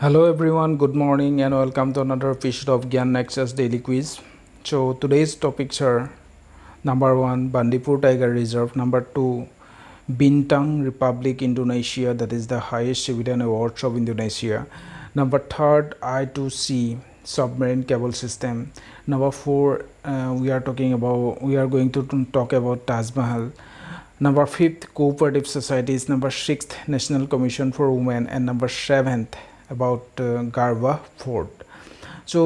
Hello everyone, good morning and welcome to another episode of Gyan Nexus Daily Quiz. So today's topics are number 1 Bandipur Tiger Reserve, number 2 Bintang Republic Indonesia, that is the highest civilian awards of Indonesia, number 3 I2C submarine cable system, number 4 we are going to talk about Taj Mahal, number 5th cooperative societies, number 6th National Commission for Women, and number 7th about गारवा fort. सो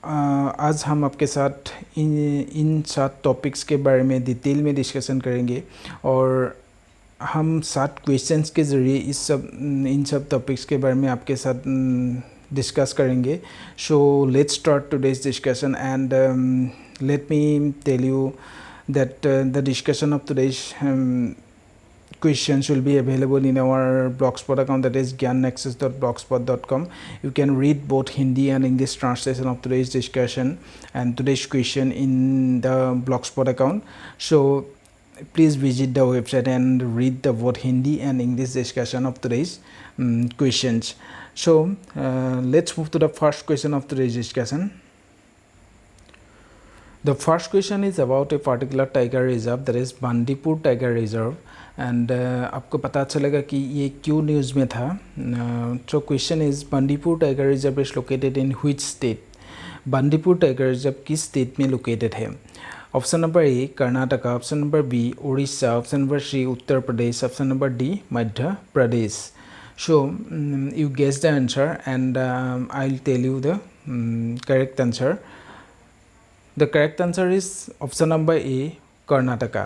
आज हम आपके साथ इन 7 topics के बारे में detail में discussion करेंगे और हम 7 क्वेश्चंस के ज़रिए इन सब टॉपिक्स के बारे में आपके साथ डिस्कस करेंगे. So let's start today's discussion and let me tell you that the discussion of today's questions will be available in our blogspot account, that is gyannexus.blogspot.com. You can read both Hindi and English translation of today's discussion and today's question in the blogspot account. So please visit the website and read the both Hindi and English discussion of today's questions. So let's move to the first question of today's discussion. The first question is about a particular tiger reserve, that is Bandipur Tiger Reserve. And आपको पता चलेगा कि ये क्यों news में था. So question is Bandipur tiger reserve is located in which state. Bandipur tiger reserve किस state में लोकेटेड है. Option number A Karnataka, option number B Orissa, option number C Uttar Pradesh, option number D Madhya Pradesh. So you guess the answer and I will tell you the correct answer. The correct answer is option number A, Karnataka.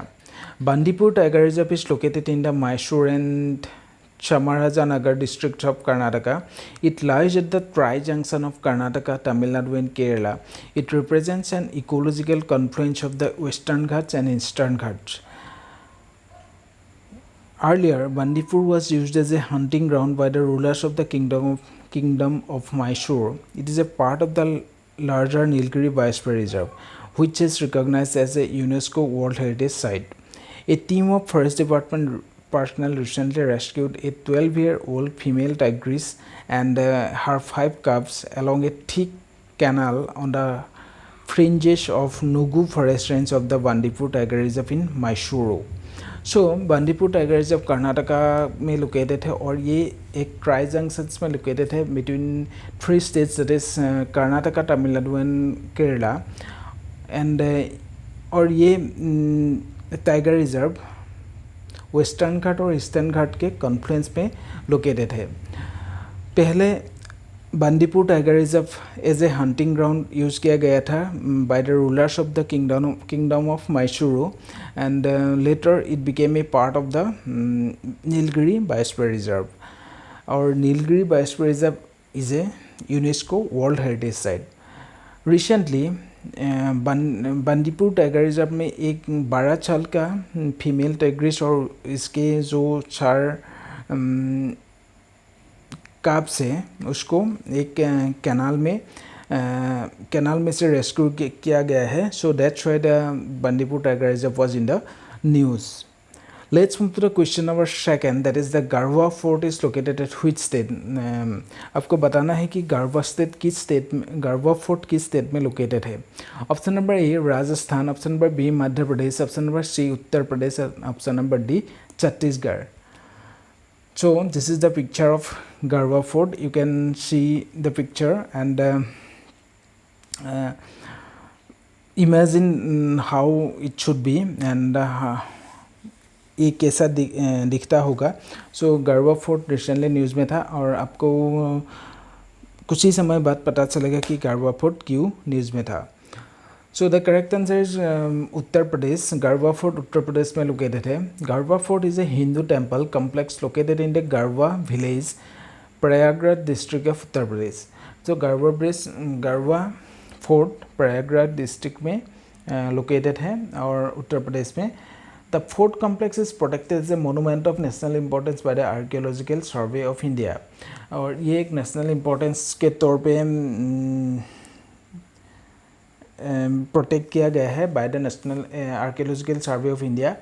Bandipur Tiger Reserve is located in the Mysore and Chamarajanagar districts of Karnataka. It lies at the tri-junction of Karnataka, Tamil Nadu and Kerala. It represents an ecological confluence of the Western Ghats and Eastern Ghats. Earlier, Bandipur was used as a hunting ground by the rulers of the kingdom of Mysore. It is a part of the larger Nilgiri Biosphere Reserve, which is recognized as a UNESCO World Heritage Site. A team of Forest Department personnel recently rescued a 12-year-old female tigress and her 5 cubs along a thick canal on the fringes of Nugu Forest Range of the Bandipur Tiger Reserve in Mysuru. So Bandipur tiger reserve Karnataka में located है और ये एक try junctions में located है between 3 states, that is Karnataka, Tamil Nadu and Kerala. And और ये tiger reserve western घाट और ईस्टर्न घाट के कॉन्फ्लुएंस में लोकेटेड है. पहले Bandipur tiger reserve as a hunting ground use किया गया था by the rulers of the kingdom of Mysuru and later it became a part of the Nilgiri biosphere reserve. और Nilgiri biosphere reserve is a UNESCO world heritage site. Recently Bandipur tiger reserve में एक 12 साल का female Tigris और इसके जो 4 काब्स है उसको एक कैनाल में से रेस्क्यू किया गया है. So that's why the Bandipur tiger reserve was in the news. Let's move to the question number 2, that is the Garhwa fort is located at which state. आपको बताना है कि गारवा फोर्ट किस स्टेट में लोकेटेड है. Option number A Rajasthan, option number B Madhya Pradesh, option number C Uttar Pradesh, option number D Chhattisgarh. So this is the picture of Garwa Fort. You can see the picture and imagine how it should be and ये कैसा दिखता होगा. सो गारवा fort recently news में था और आपको कुछ ही समय बाद पता चलेगा कि गारवा फोर्ट क्यों न्यूज़ में था. So the correct answer is Uttar Pradesh. Garhwa fort Uttar Pradesh में लोकेटेड है. Garhwa fort is a Hindu temple complex located in the Garhwa village, Prayagraj district of Uttar Pradesh. तो गारवा फोर्ट प्रयागराज डिस्ट्रिक्ट में लोकेटेड है और उत्तर प्रदेश में. The fort complex is protected as a monument of national importance by the Archaeological Survey of India. और ये एक national importance के तौर पे प्रोटेक्ट किया गया है by the national archaeological Survey of India.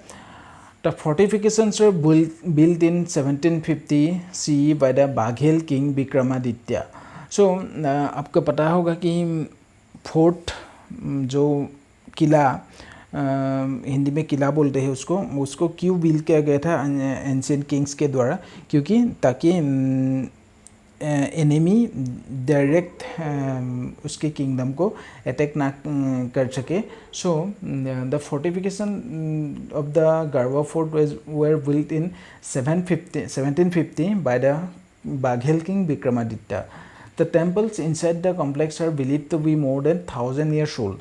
The fortifications were built in 1750 CE by the Baghel king Vikramaditya. So आपको पता होगा कि फोर्ट जो किला हिंदी में किला बोलते हैं उसको क्यों बिल्ड किया गया था एंशिएंट किंग्स के द्वारा, क्योंकि ताकि एनिमी डायरेक्ट उसके किंगडम को अटैक ना कर सके. So the fortification of the Garhwa fort were built in 1750 by the Baghel king Vikramaditya. The temples inside the complex are believe to be more than 1000 years old.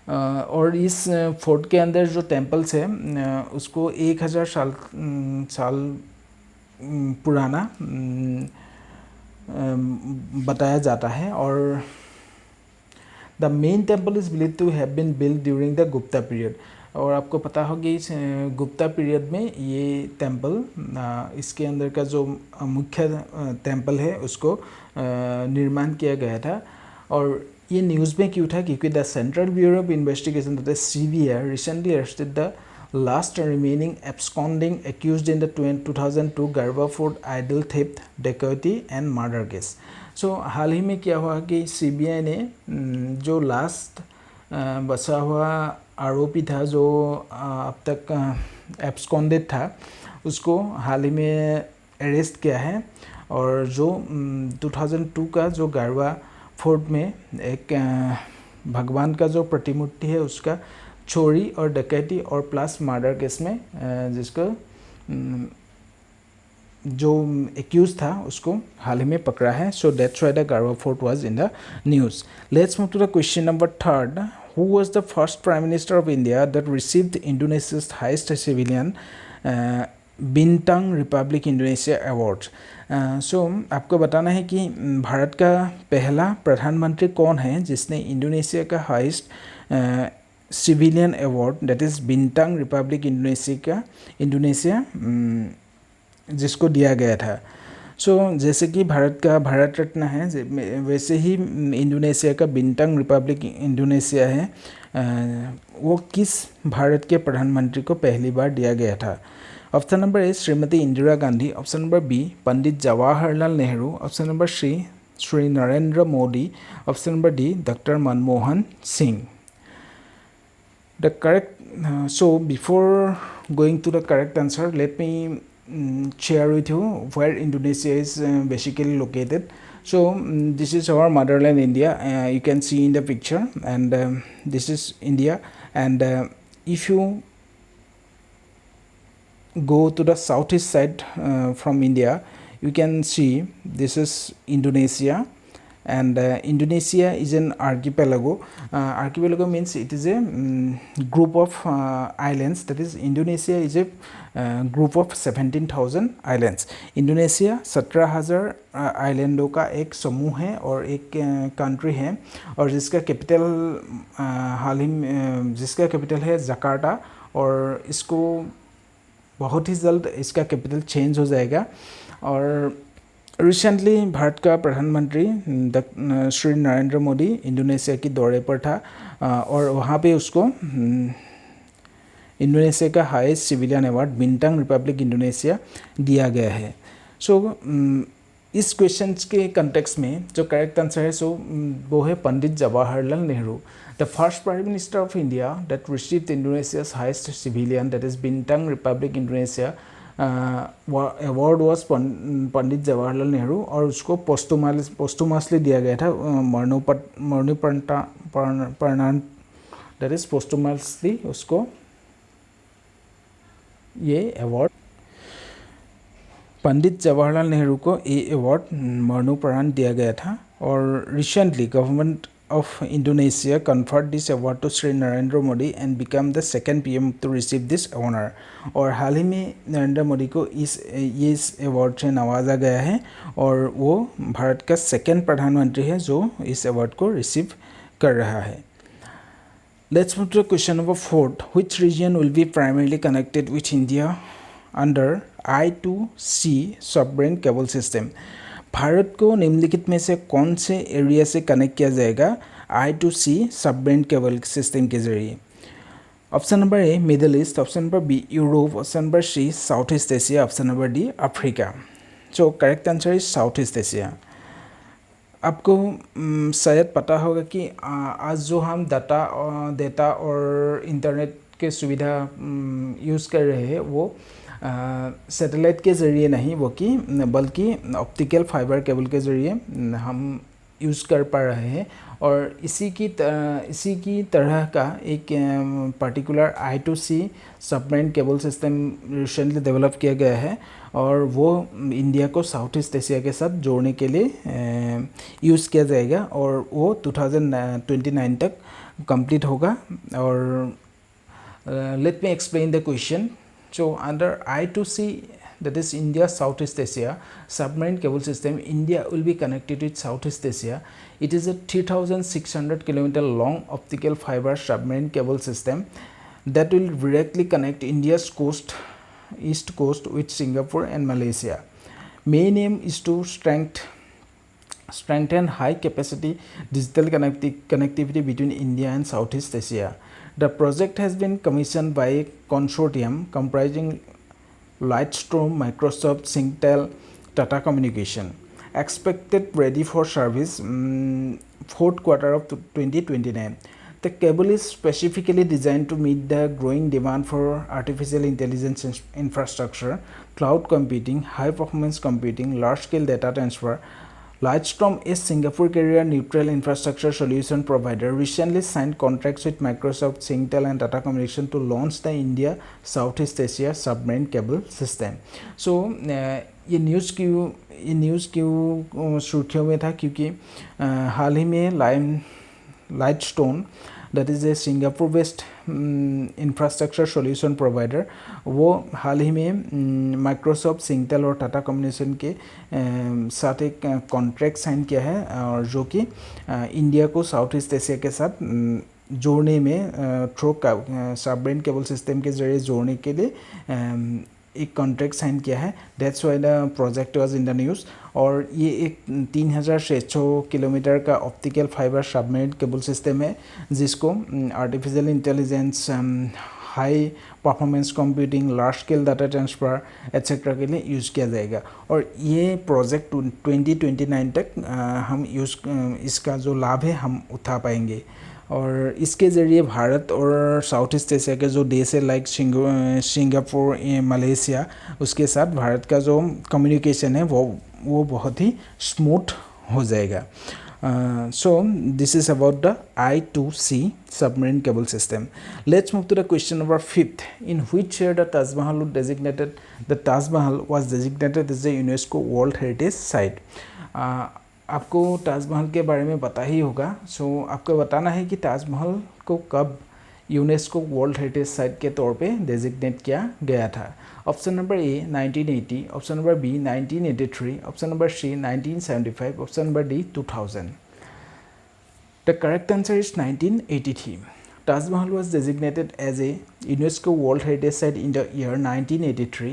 और इस फोर्ट के अंदर जो टेम्पल्स है उसको 1000 साल पुराना बताया जाता है. और the main temple is believe to have been build during the Gupta period. और आपको पता होगा इस गुप्ता पीरियड में ये टेम्पल इसके अंदर का जो मुख्य टेम्पल है उसको निर्माण किया गया था. और ये न्यूज़ में क्यों था, क्योंकि the central bureau of investigation that is CBI recently arrested the last remaining absconding accused in the 2002 Garwa Fort idol theft, dacoity and murder case. So हाल ही में क्या हुआ कि CBI ने जो लास्ट बचा हुआ आरोपी था जो अब तक एब्सकॉन्डेड था उसको हाल ही में अरेस्ट किया है. और जो 2002 का जो गारवा फोर्ट में एक भगवान का जो प्रतिमूर्ति है उसका चोरी और डकैती और प्लस मर्डर केस में जिसको जो एक्यूज था उसको हाल ही में पकड़ा है. So that's why the Garhwa fort was in the news. Let's move to the question number 3. Who was the first prime minister of India that received Indonesia's highest civilian Bintang Republik Indonesia award. So आपको बताना है कि भारत का पहला प्रधानमंत्री कौन है जिसने इंडोनेशिया का highest civilian award that is Bintang Republik Indonesia जिसको दिया गया था. सो जैसे कि भारत का भारत रत्न है वैसे ही इंडोनेशिया का बिंटंग रिपब्लिक इंडोनेशिया है. वो किस भारत के प्रधानमंत्री को पहली बार दिया गया था? Option number A Shrimati Indira Gandhi. Option number B Pandit Jawaharlal Nehru. Option number C Shri Narendra Modi. Option number D doctor Manmohan Singh. The correct so before going to the correct answer, let me share with you where Indonesia is basically located. So this is our motherland India, you can see in the picture, and this is India. And if you go to the southeast side from India, you can see this is Indonesia. And Indonesia is an archipelago. Archipelago means it is a group of islands. That is, Indonesia is a group of 17,000 islands. Indonesia 17,000 आइलैंडों का एक समूह है और एक country है और जिसका capital हाल ही में जिसका कैपिटल है जकार्ता. और इसको बहुत ही जल्द इसका कैपिटल चेंज हो जाएगा. और रिसेंटली भारत का प्रधानमंत्री श्री नरेंद्र मोदी इंडोनेशिया की दौरे पर था और वहाँ पे उसको इंडोनेशिया का highest civilian award Bintang Republik Indonesia दिया गया है. सो इस क्वेश्चंस के कंटेक्स्ट में जो करेक्ट आंसर है वो है Pandit Jawaharlal Nehru. The first prime minister of India that received Indonesia's highest civilian that is Bintang Republik Indonesia award was Pandit Jawaharlal Nehru. और उसको पोस्टुमसली दिया गया था मरणोपरांत दैट इज पोस्टुमसली उसको ये अवार्ड पंडित जवाहरलाल नेहरू को ये अवार्ड मरणोपरांत दिया गया था. और recently government of Indonesia conferred this award to Sri Narendra Modi and became the second PM to receive this honor. और हाल ही में नरेंद्र मोदी को इस अवार्ड से नवाजा गया है और वो भारत का सेकेंड प्रधानमंत्री है जो इस अवार्ड को रिसीव कर रहा है. Let's move to question number 4. Which region will be primarily connected with India under I2C sovereign cable system? Bharat को निम्नलिखित में से कौन से एरिया से कनेक्ट किया जाएगा I2C सबब्रेन केबल सिस्टम के जरिए? Option number A middle east, option number B Europe, option number C south east Asia, option number D Africa. So correct answer is south east Asia. आपको शायद पता होगा कि आज जो हम डेटा और इंटरनेट के सुविधा यूज़ कर रहे हैं वो सैटेलाइट के ज़रिए नहीं बल्कि ऑप्टिकल फाइबर केबल के ज़रिए हम यूज़ कर पा रहे हैं। और इसी की तरह का एक particular I2C submarine cable system recently develop किया गया है और वो इंडिया को साउथ ईस्ट एशिया के साथ जोड़ने के लिए यूज़ किया जाएगा और वो 2029 तक कंप्लीट होगा। और let me explain the question. So under I2C, that is India Southeast Asia submarine cable system, India will be connected with Southeast Asia. It is a 3600 kilometer long optical fiber submarine cable system that will directly connect India's east coast with Singapore and Malaysia. Main aim is to strengthen high capacity digital connectivity between India and Southeast Asia. The project has been commissioned by a consortium comprising Lightstone, Microsoft, Singtel, Tata Communication. Expected ready for service fourth quarter of 2029. The cable is specifically designed to meet the growing demand for artificial intelligence infrastructure, cloud computing, high performance computing, large scale data transfer. Lightstone is Singapore carrier neutral infrastructure solution provider. Recently signed contracts with Microsoft, Singtel and Tata Communication to launch the India Southeast Asia submarine cable system. So ये news क्यों सुर्खियों में था क्योंकि हाल ही में Lightstone that is a Singapore based infrastructure solution provider, वो हाल ही में माइक्रोसॉफ्ट, सिंगटेल और टाटा कम्युनिकेशन के साथ एक कॉन्ट्रैक्ट साइन किया है और जो कि इंडिया को साउथ ईस्ट एशिया के साथ जोड़ने में थ्रू सबमरीन केबल सिस्टम के जरिए जोड़ने के लिए एक कॉन्ट्रैक्ट साइन किया है। That's why the project was in the news. और ये एक 3600 किलोमीटर का optical fibre submarine cable system है जिसको artificial intelligence, high performance computing, large scale data transfer etcetera के लिए यूज़ किया जाएगा। और ये प्रोजेक्ट 2029 तक हम इसका जो लाभ है हम उठा पाएंगे। और इसके ज़रिए भारत और साउथ ईस्ट एशिया के जो देश है लाइक सिंगापुर, मलेशिया, उसके साथ भारत का जो कम्युनिकेशन है वो बहुत ही स्मूथ हो जाएगा। So this is about the I2C submarine cable system. Let's move to the question number 5th. In which year the Taj Mahal was designated as a UNESCO World Heritage Site? आपको ताजमहल के बारे में पता ही होगा। सो आपको बताना है कि ताजमहल को कब यूनेस्को वर्ल्ड हेरिटेज साइट के तौर पे डेजिग्नेट किया गया था। Option number A 1980, option number B 1983, option number C 1975, option number D 2000। The correct answer is 1983। Taj Mahal was designated as a UNESCO World Heritage Site in the year 1983.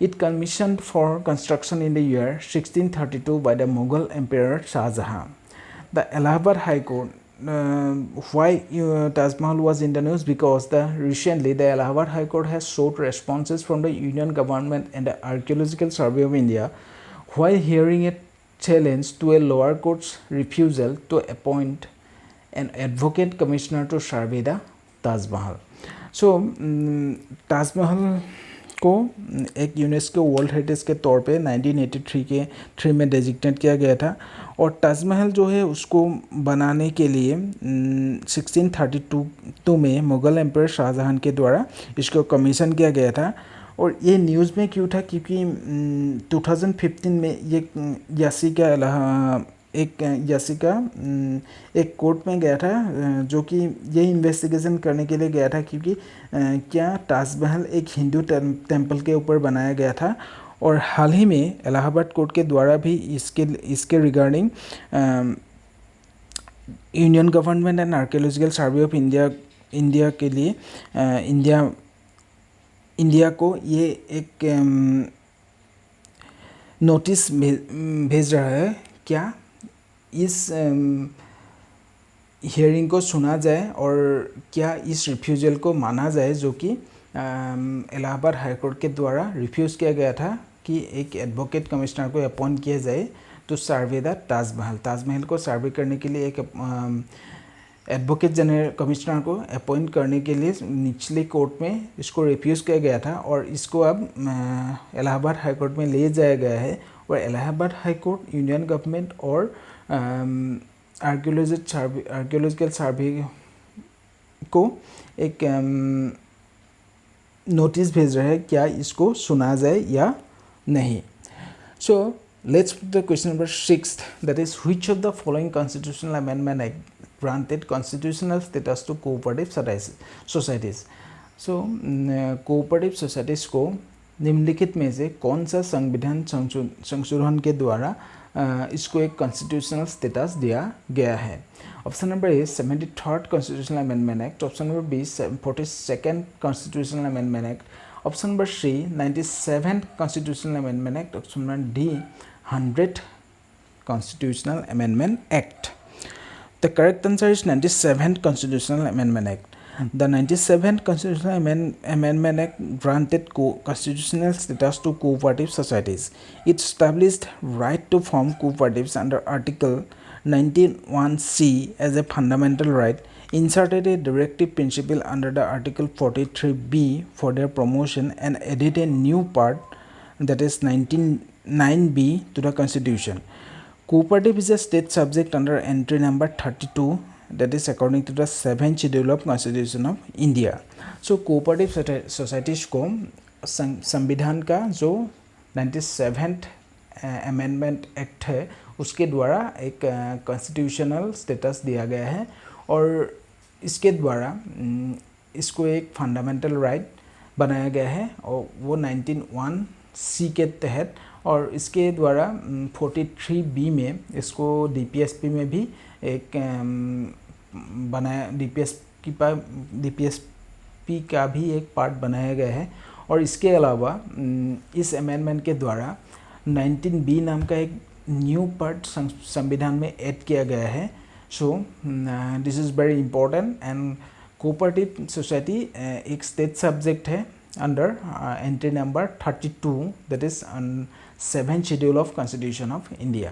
It commissioned for construction in the year 1632 by the Mughal Emperor Shah Jahan. The Allahabad High Court, why Taj Mahal was in the news? Because recently the Allahabad High Court has sought responses from the Union Government and the Archaeological Survey of India while hearing a challenge to a lower court's refusal to appoint an advocate commissioner to survey the Taj Mahal. So Taj Mahal को एक UNESCO world heritage के तौर पे 1983 में designate किया गया था। और ताजमहल जो है उसको बनाने के लिए 1632 में मुग़ल एम्पायर शाहजहां के द्वारा इसको कमीशन किया गया था। और ये न्यूज़ में क्यों था क्योंकि 2015 में ये यासिका एक कोर्ट में गया था जो कि ये इन्वेस्टिगेशन करने के लिए गया था क्योंकि क्या ताजमहल एक हिंदू टेम्पल के ऊपर बनाया गया था। और हाल ही में इलाहाबाद कोर्ट के द्वारा भी इसके regarding union government and archaeological Survey of India के लिए इंडिया को ये एक नोटिस भेज रहा है। क्या इस हियरिंग को सुना जाए और क्या इस रिफ्यूजल को माना जाए जो कि इलाहाबाद हाई कोर्ट के द्वारा रिफ्यूज़ किया गया था कि एक एडवोकेट कमिश्नर को अपॉइंट किया जाए तो सर्वे द ताजमहल को सर्वे करने के लिए एक एडवोकेट जनरल कमिश्नर को अपॉइंट करने के लिए निचले कोर्ट में इसको रिफ्यूज़ किया गया था और इसको अब इलाहाबाद हाई कोर्ट में ले जाया गया है और Allahabad high court union government और आर्कियोलॉजिकल सर्वे को एक नोटिस भेज रहा है क्या इसको सुना जाए या नहीं. So let's put the question number 6, that is which of the following constitutional amendment act granted constitutional status to cooperative societies. So cooperative societies को निम्नलिखित में से कौन सा संविधान संशोधन के द्वारा इसको एक कॉन्स्टिट्यूशनल स्टेटस दिया गया है. Option number A 73rd constitutional amendment act, option number B 42nd constitutional amendment act, option number C 97th constitutional amendment act, option number D 100th constitutional amendment act. The correct answer is 97th Constitutional Amendment Act. The 97th Constitutional Amendment Act granted constitutional status to cooperative societies. It established right to form cooperatives under Article 91C as a fundamental right, inserted a directive principle under the Article 43B for their promotion, and added a new part, that is 9B, to the Constitution. Cooperative is a state subject under entry number 32, that is according to the 7th schedule of Constitution of India. So cooperative societies को संविधान का जो 97th amendment act है उसके द्वारा एक constitutional status दिया गया है और इसके द्वारा इसको एक फंडामेंटल राइट बनाया गया है और वो 19(1)(c) के तहत, और इसके द्वारा 43B में इसको DPSP में भी एक बनाया, DPSP का भी एक पार्ट बनाया गया है. और इसके अलावा इस अमेंडमेंट के द्वारा 19B नाम का एक न्यू पार्ट संविधान में ऐड किया गया है. So this is very important. And cooperative society एक स्टेट सब्जेक्ट है under entry number 32, that is on 7th schedule of Constitution of India.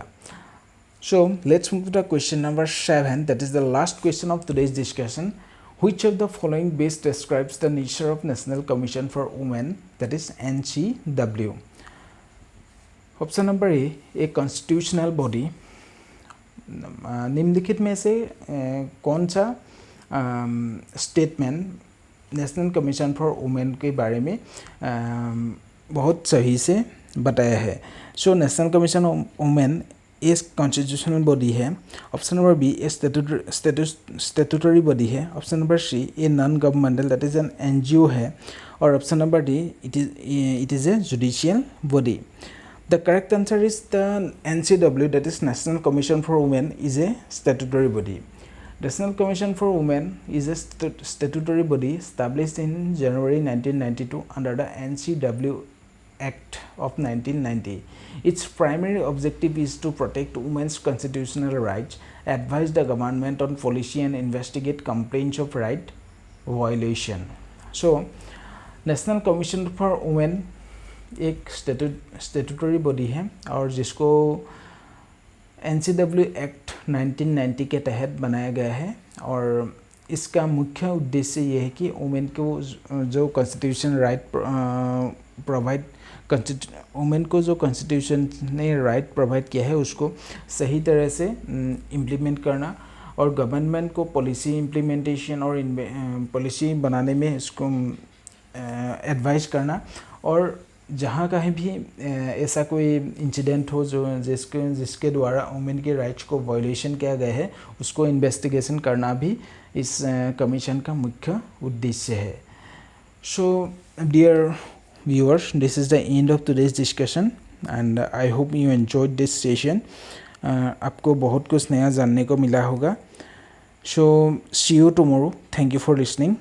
So let's move to the question number 7, that is the last question of today's discussion. Which of the following best describes the nature of National Commission for Women, that is NCW? Option number A, a constitutional body. निम्नलिखित में से कौन सा statement national commission for women के बारे में बहुत सही से बताया है. सो नेशनल कमीशन ऑफ वुमेन एक कॉन्स्टिट्यूशनल बॉडी है. Option number B a statutory body है. Option number C a non governmental, that is an NGO है. और option number D it is a judicial body. The correct answer is the NCW, that is national commission for women is a statutory body. National Commission for Women is a statutory body established in January 1992 under the NCW Act of 1990. Its primary objective is to protect women's constitutional rights, advise the government on policy, and investigate complaints of right violation. So, National Commission for Women एक statutory body है और जिसको NCW act 1990 के तहत बनाया गया है. और इसका मुख्य उद्देश्य ये है कि वुमेन को जो कॉन्स्टिट्यूशन राइट प्रोवाइड वुमेन को जो कॉन्स्टिट्यूशन ने राइट प्रोवाइड किया है उसको सही तरह से इम्प्लीमेंट करना और गवर्नमेंट को पॉलिसी इम्प्लीमेंटेशन और पॉलिसी बनाने में इसको एडवाइस करना. और जहाँ कहीं भी ऐसा कोई इंसिडेंट हो जो जिसके द्वारा वुमेन के राइट्स को वायलेशन किया गया है उसको इन्वेस्टिगेशन करना भी इस कमीशन का मुख्य उद्देश्य है. So dear viewers, this is the end of today's discussion and I hope you enjoyed this session. आपको बहुत कुछ नया जानने को मिला होगा. So see you tomorrow. Thank you for listening.